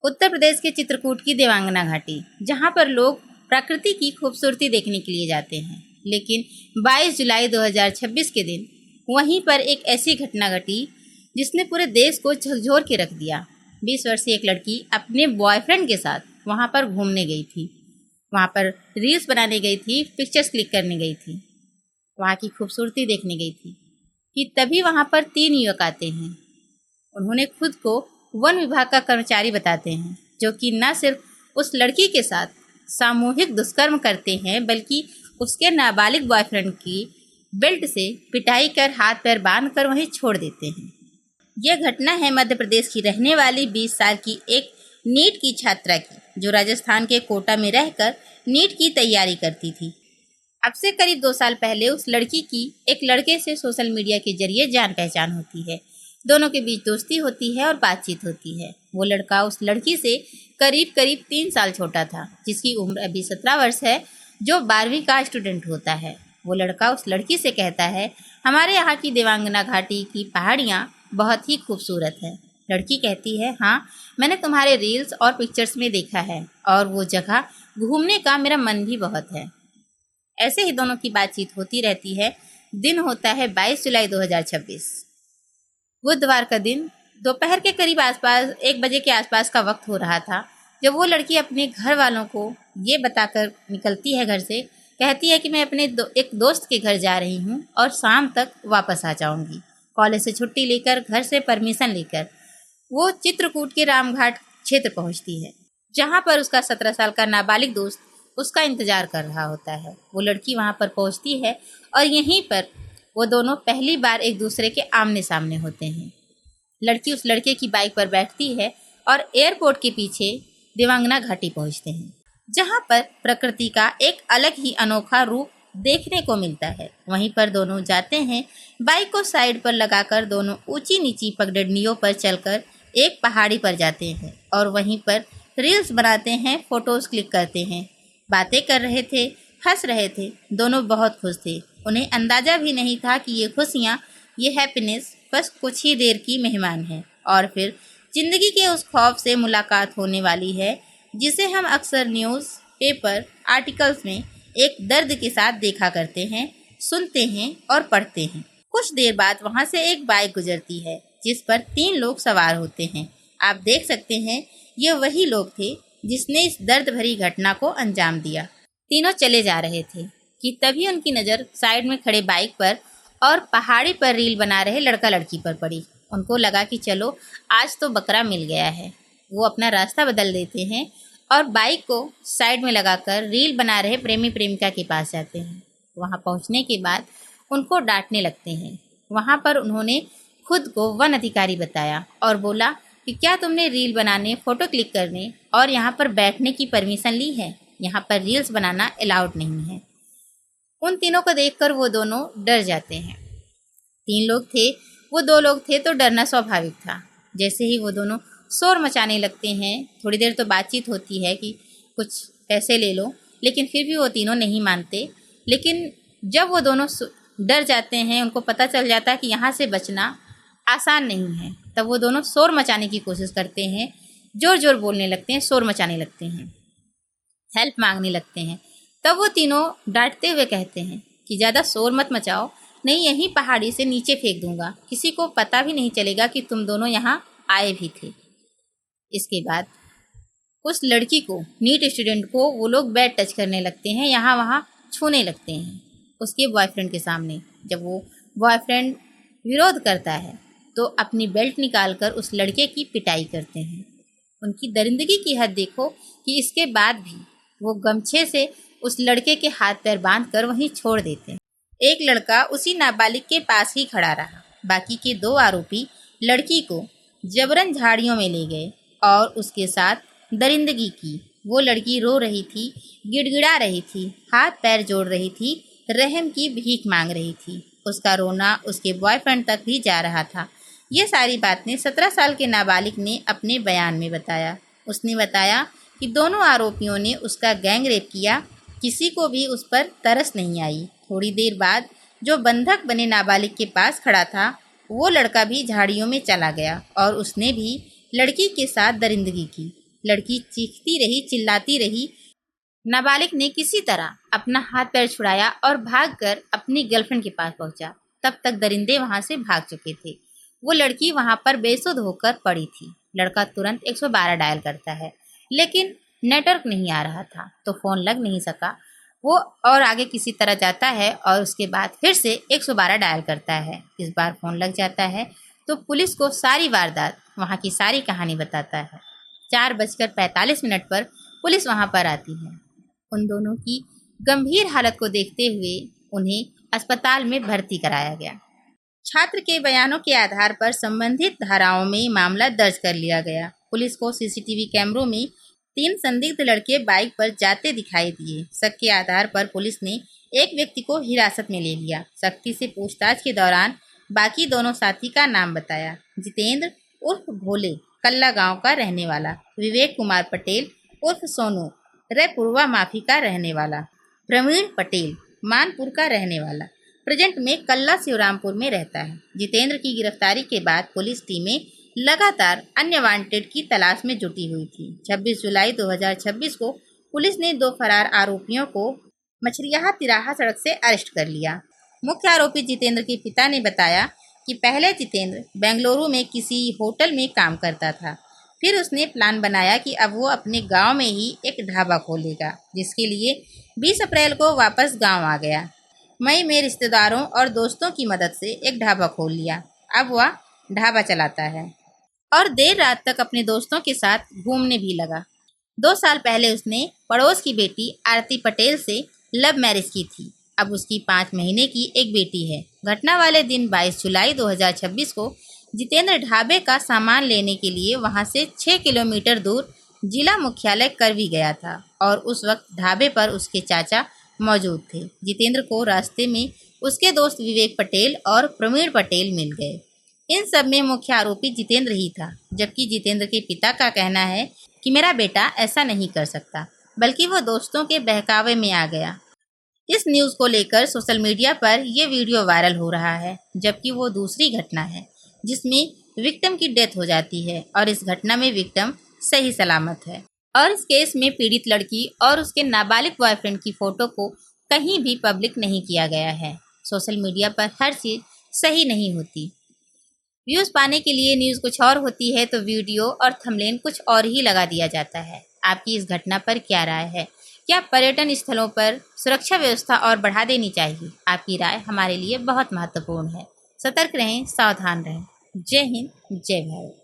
उत्तर प्रदेश के चित्रकूट की देवांगना घाटी, जहां पर लोग प्रकृति की खूबसूरती देखने के लिए जाते हैं। लेकिन 22 जुलाई 2026 के दिन वहीं पर एक ऐसी घटना घटी जिसने पूरे देश को झकझोर के रख दिया। 20 वर्षीय एक लड़की अपने बॉयफ्रेंड के साथ वहां पर घूमने गई थी, वहां पर रील्स बनाने गई थी, पिक्चर्स क्लिक करने गई थी, वहां की खूबसूरती देखने गई थी कि तभी वहां पर 3 युवक आते हैं। उन्होंने खुद को वन विभाग का कर्मचारी बताते हैं, जो कि न सिर्फ उस लड़की के साथ सामूहिक दुष्कर्म करते हैं बल्कि उसके नाबालिग बॉयफ्रेंड की बेल्ट से पिटाई कर हाथ पैर बांध कर वहीं छोड़ देते हैं। यह घटना है मध्य प्रदेश की रहने वाली 20 साल की एक नीट की छात्रा की, जो राजस्थान के कोटा में रहकर नीट की तैयारी करती थी। अब से करीब 2 साल पहले उस लड़की की एक लड़के से सोशल मीडिया के जरिए जान पहचान होती है। दोनों के बीच दोस्ती होती है और बातचीत होती है। वो लड़का उस लड़की से करीब 3 साल छोटा था, जिसकी उम्र अभी 17 वर्ष है, जो 12वीं का स्टूडेंट होता है। वो लड़का उस लड़की से कहता है, हमारे यहाँ की देवांगना घाटी की पहाड़ियाँ बहुत ही खूबसूरत है। लड़की कहती है, हाँ, मैंने तुम्हारे रील्स और पिक्चर्स में देखा है और वो जगह घूमने का मेरा मन भी बहुत है। ऐसे ही दोनों की बातचीत होती रहती है। दिन होता है 22 जुलाई 2026, बुधवार का दिन। दोपहर के करीब आसपास 1 बजे के आसपास का वक्त हो रहा था, जब वो लड़की अपने घर वालों को ये बताकर निकलती है घर से। कहती है कि मैं अपने एक दोस्त के घर जा रही हूँ और शाम तक वापस आ जाऊँगी। कॉलेज से छुट्टी लेकर, घर से परमिशन लेकर वो चित्रकूट के रामघाट क्षेत्र पहुँचती है, जहाँ पर उसका 17 साल का नाबालिग दोस्त उसका इंतजार कर रहा होता है। वो लड़की वहाँ पर पहुँचती है और यहीं पर वो दोनों पहली बार एक दूसरे के आमने सामने होते हैं। लड़की उस लड़के की बाइक पर बैठती है और एयरपोर्ट के पीछे देवांगना घाटी पहुंचते हैं, जहां पर प्रकृति का एक अलग ही अनोखा रूप देखने को मिलता है। वहीं पर दोनों जाते हैं, बाइक को साइड पर लगाकर दोनों ऊंची नीची पगडंडियों पर चलकर एक पहाड़ी पर जाते हैं और वहीं पर रील्स बनाते हैं, फोटोज क्लिक करते हैं, बातें कर रहे थे, हंस रहे थे। दोनों बहुत खुश थे। उन्हें अंदाज़ा भी नहीं था कि ये खुशियाँ, ये हैप्पीनेस बस कुछ ही देर की मेहमान है और फिर ज़िंदगी के उस खौफ से मुलाकात होने वाली है, जिसे हम अक्सर न्यूज़ पेपर आर्टिकल्स में एक दर्द के साथ देखा करते हैं, सुनते हैं और पढ़ते हैं। कुछ देर बाद वहाँ से एक बाइक गुजरती है, जिस पर 3 लोग सवार होते हैं। आप देख सकते हैं, ये वही लोग थे जिसने इस दर्द भरी घटना को अंजाम दिया। तीनों चले जा रहे थे कि तभी उनकी नज़र साइड में खड़े बाइक पर और पहाड़ी पर रील बना रहे लड़का लड़की पर पड़ी। उनको लगा कि चलो आज तो बकरा मिल गया है। वो अपना रास्ता बदल देते हैं और बाइक को साइड में लगाकर रील बना रहे प्रेमी प्रेमिका के पास जाते हैं। वहाँ पहुँचने के बाद उनको डांटने लगते हैं। वहाँ पर उन्होंने खुद को वन अधिकारी बताया और बोला कि क्या तुमने रील बनाने, फ़ोटो क्लिक करने और यहाँ पर बैठने की परमिशन ली है? यहाँ पर रील्स बनाना अलाउड नहीं है। उन तीनों को देखकर वो दोनों डर जाते हैं। 3 लोग थे, वो 2 लोग थे, तो डरना स्वाभाविक था। जैसे ही वो दोनों शोर मचाने लगते हैं, थोड़ी देर तो बातचीत होती है कि कुछ पैसे ले लो, लेकिन फिर भी वो तीनों नहीं मानते। लेकिन जब वो दोनों डर जाते हैं, उनको पता चल जाता है कि यहाँ से बचना आसान नहीं है, तब वो दोनों शोर मचाने की कोशिश करते हैं, ज़ोर ज़ोर बोलने लगते हैं, शोर मचाने लगते हैं, हेल्प मांगने लगते हैं। तब वो तीनों डांटते हुए कहते हैं कि ज़्यादा शोर मत मचाओ, नहीं यहीं पहाड़ी से नीचे फेंक दूंगा, किसी को पता भी नहीं चलेगा कि तुम दोनों यहाँ आए भी थे। इसके बाद उस लड़की को, नीट स्टूडेंट को, वो लोग बैड टच करने लगते हैं, यहाँ वहाँ छूने लगते हैं उसके बॉयफ्रेंड के सामने। जब वो बॉयफ्रेंड विरोध करता है तो अपनी बेल्ट निकालकर उस लड़के की पिटाई करते हैं। उनकी दरिंदगी की हद देखो कि इसके बाद भी वो गमछे से उस लड़के के हाथ पैर बांधकर वहीं छोड़ देते हैं। एक लड़का उसी नाबालिग के पास ही खड़ा रहा। बाकी के 2 आरोपी लड़की को जबरन झाड़ियों में ले गए और उसके साथ दरिंदगी की। वो लड़की रो रही थी, गिड़गिड़ा रही थी, हाथ पैर जोड़ रही थी, रहम की भीख मांग रही थी। उसका रोना उसके बॉयफ्रेंड तक भी जा रहा था। ये सारी बातें 17 साल के नाबालिग ने अपने बयान में बताया। उसने बताया कि दोनों आरोपियों ने उसका गैंग रेप किया, किसी को भी उस पर तरस नहीं आई। थोड़ी देर बाद जो बंधक बने नाबालिग के पास खड़ा था, वो लड़का भी झाड़ियों में चला गया और उसने भी लड़की के साथ दरिंदगी की। लड़की चीखती रही, चिल्लाती रही। नाबालिग ने किसी तरह अपना हाथ पैर छुड़ाया और भागकर अपनी गर्लफ्रेंड के पास पहुंचा। तब तक दरिंदे वहां से भाग चुके थे। वो लड़की वहां पर बेसुध होकर पड़ी थी। लड़का तुरंत 112 डायल करता है, लेकिन नेटवर्क नहीं आ रहा था तो फोन लग नहीं सका। वो और आगे किसी तरह जाता है और उसके बाद फिर से 112 डायल करता है। इस बार फ़ोन लग जाता है तो पुलिस को सारी वारदात, वहाँ की सारी कहानी बताता है। 4:45 पर पुलिस वहाँ पर आती है। उन दोनों की गंभीर हालत को देखते हुए उन्हें अस्पताल में भर्ती कराया गया। छात्र के बयानों के आधार पर संबंधित धाराओं में मामला दर्ज कर लिया गया। पुलिस को सीसीटीवी कैमरों में 3 संदिग्ध लड़के बाइक पर जाते दिखाई दिए। शक के आधार पर पुलिस ने एक व्यक्ति को हिरासत में ले लिया। सख्ती से पूछताछ के दौरान बाकी दोनों साथी का नाम बताया। जितेंद्र उर्फ भोले कल्ला गांव का रहने वाला, विवेक कुमार पटेल उर्फ सोनू रयपुरवा माफी का रहने वाला, प्रवीण पटेल मानपुर का रहने वाला, प्रेजेंट में कल्ला शिवरामपुर में रहता है। जितेंद्र की गिरफ्तारी के बाद पुलिस टीमें लगातार अन्य वांटेड की तलाश में जुटी हुई थी। 26 जुलाई 2026 को पुलिस ने 2 फरार आरोपियों को मछरियाहा तिराहा सड़क से अरेस्ट कर लिया। मुख्य आरोपी जितेंद्र के पिता ने बताया कि पहले जितेंद्र बेंगलुरु में किसी होटल में काम करता था। फिर उसने प्लान बनाया कि अब वो अपने गांव में ही एक ढाबा खोलेगा, जिसके लिए 20 अप्रैल को वापस गांव आ गया। मई में रिश्तेदारों और दोस्तों की मदद से एक ढाबा खोल लिया। अब वह ढाबा चलाता है और देर रात तक अपने दोस्तों के साथ घूमने भी लगा। 2 साल पहले उसने पड़ोस की बेटी आरती पटेल से लव मैरिज की थी। अब उसकी 5 महीने की एक बेटी है। घटना वाले दिन 22 जुलाई 2026 को जितेंद्र ढाबे का सामान लेने के लिए वहां से 6 किलोमीटर दूर जिला मुख्यालय करवी गया था और उस वक्त ढाबे पर उसके चाचा मौजूद थे। जितेंद्र को रास्ते में उसके दोस्त विवेक पटेल और प्रवीण पटेल मिल गए। इन सब में मुख्य आरोपी जितेंद्र ही था, जबकि जितेंद्र के पिता का कहना है कि मेरा बेटा ऐसा नहीं कर सकता, बल्कि वो दोस्तों के बहकावे में आ गया। इस न्यूज़ को लेकर सोशल मीडिया पर ये वीडियो वायरल हो रहा है, जबकि वो दूसरी घटना है जिसमें विक्टिम की डेथ हो जाती है और इस घटना में विक्टिम सही सलामत है। और इस केस में पीड़ित लड़की और उसके नाबालिग बॉयफ्रेंड की फ़ोटो को कहीं भी पब्लिक नहीं किया गया है। सोशल मीडिया पर हर चीज़ सही नहीं होती। व्यूज़ पाने के लिए न्यूज़ कुछ और होती है तो वीडियो और थंबनेल कुछ और ही लगा दिया जाता है। आपकी इस घटना पर क्या राय है? क्या पर्यटन स्थलों पर सुरक्षा व्यवस्था और बढ़ा देनी चाहिए? आपकी राय हमारे लिए बहुत महत्वपूर्ण है। सतर्क रहें, सावधान रहें। जय हिंद, जय भारत।